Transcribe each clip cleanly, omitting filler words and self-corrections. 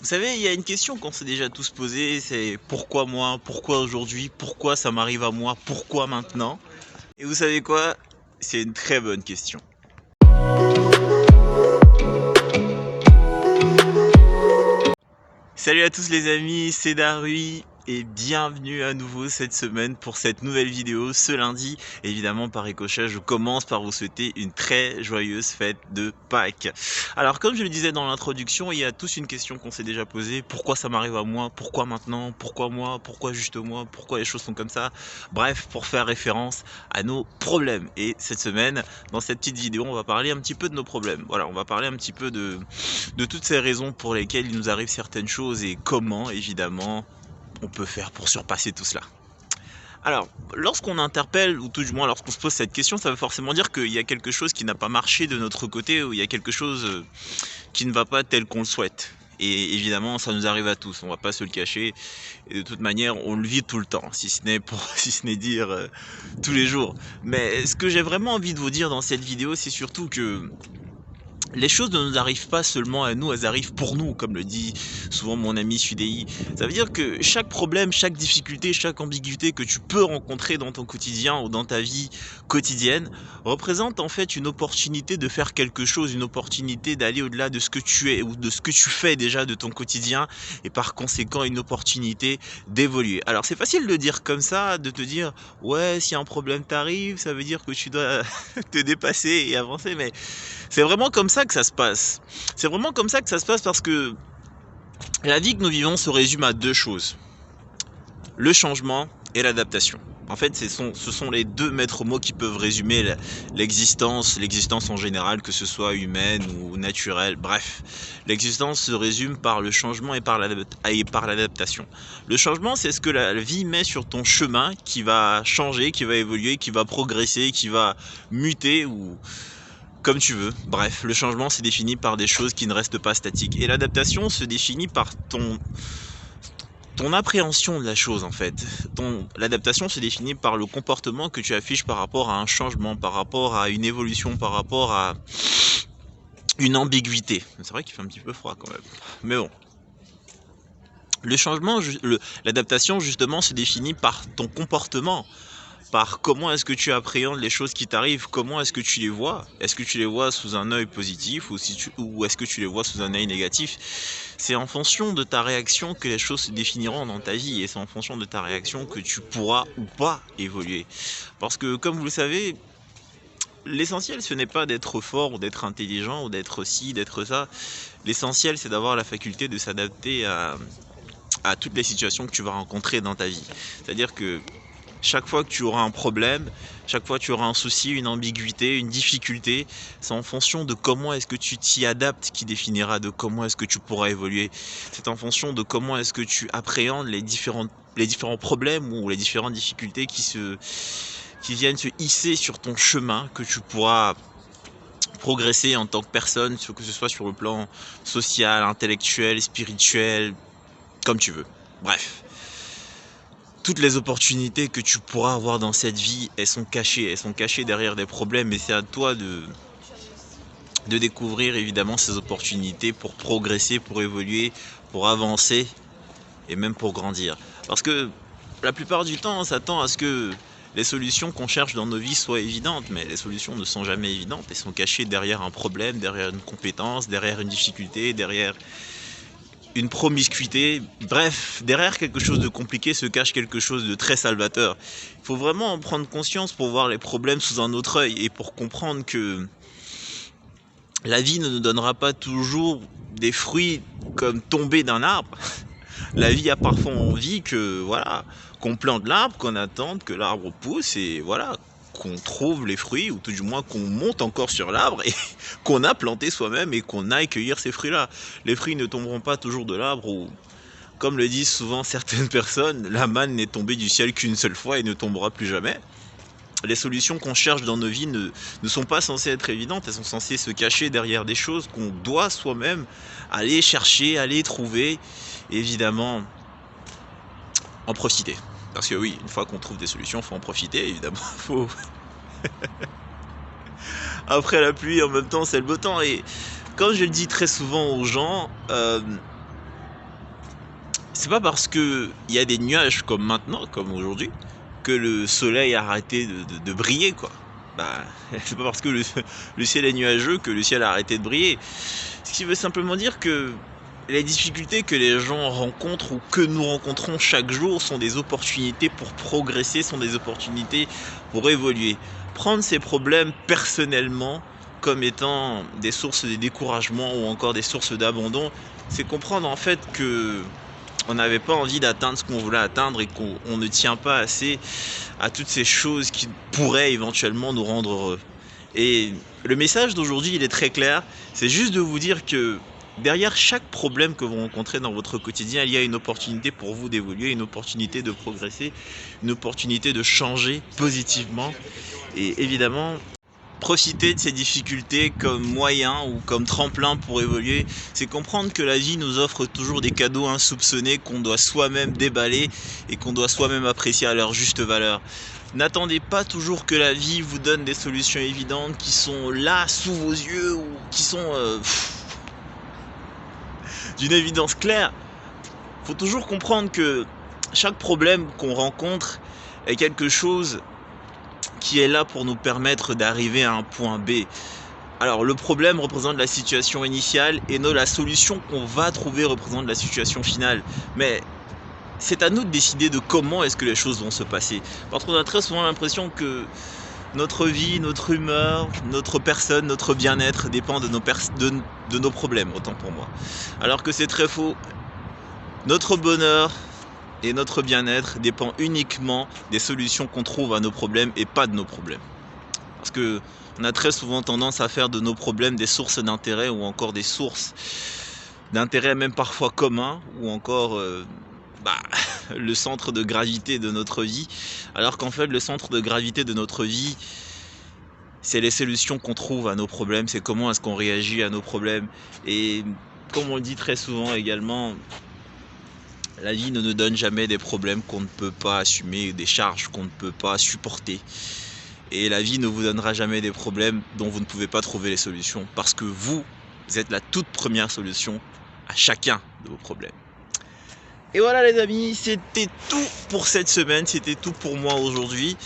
Vous savez, il y a une question qu'on s'est déjà tous posée, c'est pourquoi moi? Pourquoi aujourd'hui? Pourquoi ça m'arrive à moi? Pourquoi maintenant? Et vous savez quoi? C'est une très bonne question. Salut à tous les amis, c'est Darui et bienvenue à nouveau cette semaine pour cette nouvelle vidéo ce lundi. Évidemment par ricochet, je commence par vous souhaiter une très joyeuse fête de Pâques. Alors comme je le disais dans l'introduction, il y a tous une question qu'on s'est déjà posée. Pourquoi ça m'arrive à moi? Pourquoi maintenant? Pourquoi moi? Pourquoi juste moi? Pourquoi les choses sont comme ça? Bref, pour faire référence à nos problèmes. Et cette semaine, dans cette petite vidéo, on va parler un petit peu de nos problèmes. Voilà, on va parler un petit peu de toutes ces raisons pour lesquelles il nous arrive certaines choses et comment, évidemment, on peut faire pour surpasser tout cela. Alors, lorsqu'on interpelle, ou tout du moins lorsqu'on se pose cette question, ça veut forcément dire qu'il y a quelque chose qui n'a pas marché de notre côté, ou il y a quelque chose qui ne va pas tel qu'on le souhaite. Et évidemment, ça nous arrive à tous, on va pas se le cacher. Et de toute manière, on le vit tout le temps, si ce n'est dire tous les jours. Mais ce que j'ai vraiment envie de vous dire dans cette vidéo, c'est surtout que les choses ne nous arrivent pas seulement à nous, elles arrivent pour nous, comme le dit souvent mon ami Sudei. Ça veut dire que chaque problème, chaque difficulté, chaque ambiguïté que tu peux rencontrer dans ton quotidien ou dans ta vie quotidienne représente en fait une opportunité de faire quelque chose, une opportunité d'aller au-delà de ce que tu es ou de ce que tu fais déjà de ton quotidien et par conséquent une opportunité d'évoluer. Alors c'est facile de dire comme ça, de te dire ouais si un problème t'arrive, ça veut dire que tu dois te dépasser et avancer, mais c'est vraiment comme ça que ça se passe. C'est vraiment comme ça que ça se passe parce que la vie que nous vivons se résume à deux choses. Le changement et l'adaptation. En fait, ce sont les deux maîtres mots qui peuvent résumer l'existence en général, que ce soit humaine ou naturelle. Bref, l'existence se résume par le changement et par l'adaptation. Le changement, c'est ce que la vie met sur ton chemin qui va changer, qui va évoluer, qui va progresser, qui va muter ou comme tu veux. Bref, le changement c'est défini par des choses qui ne restent pas statiques. Et l'adaptation se définit par ton appréhension de la chose en fait. L'adaptation se définit par le comportement que tu affiches par rapport à un changement, par rapport à une évolution, par rapport à une ambiguïté. C'est vrai qu'il fait un petit peu froid quand même. Mais bon. Le changement, l'adaptation justement se définit par ton comportement, par comment est-ce que tu appréhendes les choses qui t'arrivent, comment est-ce que tu les vois. Est-ce que tu les vois sous un œil positif ou est-ce que tu les vois sous un œil négatif? C'est en fonction de ta réaction que les choses se définiront dans ta vie et c'est en fonction de ta réaction que tu pourras ou pas évoluer. Parce que comme vous le savez, l'essentiel ce n'est pas d'être fort ou d'être intelligent ou d'être ci, d'être ça. L'essentiel c'est d'avoir la faculté de s'adapter à toutes les situations que tu vas rencontrer dans ta vie. C'est-à-dire que chaque fois que tu auras un problème, chaque fois que tu auras un souci, une ambiguïté, une difficulté, c'est en fonction de comment est-ce que tu t'y adaptes qui définira de comment est-ce que tu pourras évoluer. C'est en fonction de comment est-ce que tu appréhendes les différents problèmes ou les différentes difficultés qui viennent se hisser sur ton chemin que tu pourras progresser en tant que personne, que ce soit sur le plan social, intellectuel, spirituel, comme tu veux. Bref. Toutes les opportunités que tu pourras avoir dans cette vie, elles sont cachées derrière des problèmes et c'est à toi de découvrir évidemment ces opportunités pour progresser, pour évoluer, pour avancer et même pour grandir. Parce que la plupart du temps, on s'attend à ce que les solutions qu'on cherche dans nos vies soient évidentes, mais les solutions ne sont jamais évidentes, elles sont cachées derrière un problème, derrière une compétence, derrière une difficulté, derrière une promiscuité, bref, derrière quelque chose de compliqué se cache quelque chose de très salvateur. Il faut vraiment en prendre conscience pour voir les problèmes sous un autre œil et pour comprendre que la vie ne nous donnera pas toujours des fruits comme tombés d'un arbre. La vie a parfois envie que, voilà, qu'on plante l'arbre, qu'on attende que l'arbre pousse et voilà, qu'on trouve les fruits, ou tout du moins qu'on monte encore sur l'arbre et qu'on a planté soi-même et qu'on aille cueillir ces fruits-là. Les fruits ne tomberont pas toujours de l'arbre ou, comme le disent souvent certaines personnes, la manne n'est tombée du ciel qu'une seule fois et ne tombera plus jamais. Les solutions qu'on cherche dans nos vies ne sont pas censées être évidentes, elles sont censées se cacher derrière des choses qu'on doit soi-même aller chercher, aller trouver, évidemment, en profiter. Parce que oui, une fois qu'on trouve des solutions, il faut en profiter, évidemment. Faut... Après la pluie, en même temps, c'est le beau temps. Et comme je le dis très souvent aux gens, c'est pas parce qu'il y a des nuages comme maintenant, comme aujourd'hui, que le soleil a arrêté de briller, quoi. Bah, c'est pas parce que le ciel est nuageux que le ciel a arrêté de briller. Ce qui veut simplement dire que les difficultés que les gens rencontrent ou que nous rencontrons chaque jour sont des opportunités pour progresser, sont des opportunités pour évoluer. Prendre ces problèmes personnellement comme étant des sources de découragement ou encore des sources d'abandon, c'est comprendre en fait que on n'avait pas envie d'atteindre ce qu'on voulait atteindre et qu'on ne tient pas assez à toutes ces choses qui pourraient éventuellement nous rendre heureux. Et le message d'aujourd'hui, il est très clair, c'est juste de vous dire que derrière chaque problème que vous rencontrez dans votre quotidien, il y a une opportunité pour vous d'évoluer, une opportunité de progresser, une opportunité de changer positivement. Et évidemment, profiter de ces difficultés comme moyen ou comme tremplin pour évoluer, c'est comprendre que la vie nous offre toujours des cadeaux insoupçonnés qu'on doit soi-même déballer et qu'on doit soi-même apprécier à leur juste valeur. N'attendez pas toujours que la vie vous donne des solutions évidentes qui sont là sous vos yeux ou qui sont d'une évidence claire. Il faut toujours comprendre que chaque problème qu'on rencontre est quelque chose qui est là pour nous permettre d'arriver à un point B. Alors le problème représente la situation initiale et non la solution qu'on va trouver représente la situation finale. Mais c'est à nous de décider de comment est-ce que les choses vont se passer. Parce qu'on a très souvent l'impression que notre vie, notre humeur, notre personne, notre bien-être dépend de nos problèmes, autant pour moi. Alors que c'est très faux. Notre bonheur et notre bien-être dépend uniquement des solutions qu'on trouve à nos problèmes et pas de nos problèmes. Parce que on a très souvent tendance à faire de nos problèmes des sources d'intérêt ou encore des sources d'intérêt même parfois communs ou encore le centre de gravité de notre vie. Alors qu'en fait le centre de gravité de notre vie, c'est les solutions qu'on trouve à nos problèmes, c'est comment est-ce qu'on réagit à nos problèmes. Et comme on le dit très souvent également, la vie ne nous donne jamais des problèmes qu'on ne peut pas assumer, des charges qu'on ne peut pas supporter. Et la vie ne vous donnera jamais des problèmes dont vous ne pouvez pas trouver les solutions. Parce que vous êtes la toute première solution à chacun de vos problèmes. Et voilà les amis, c'était tout pour cette semaine, c'était tout pour moi aujourd'hui.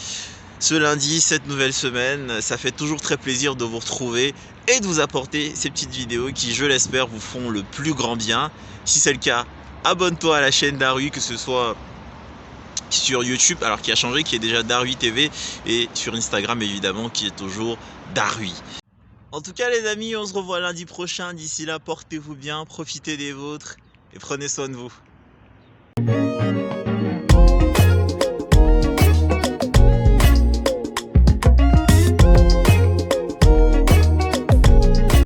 Ce lundi, cette nouvelle semaine, ça fait toujours très plaisir de vous retrouver et de vous apporter ces petites vidéos qui, je l'espère, vous font le plus grand bien. Si c'est le cas, abonne-toi à la chaîne Darui, que ce soit sur YouTube, alors qui a changé, qui est déjà Darui TV, et sur Instagram évidemment, qui est toujours Darui. En tout cas les amis, on se revoit lundi prochain. D'ici là, portez-vous bien, profitez des vôtres et prenez soin de vous.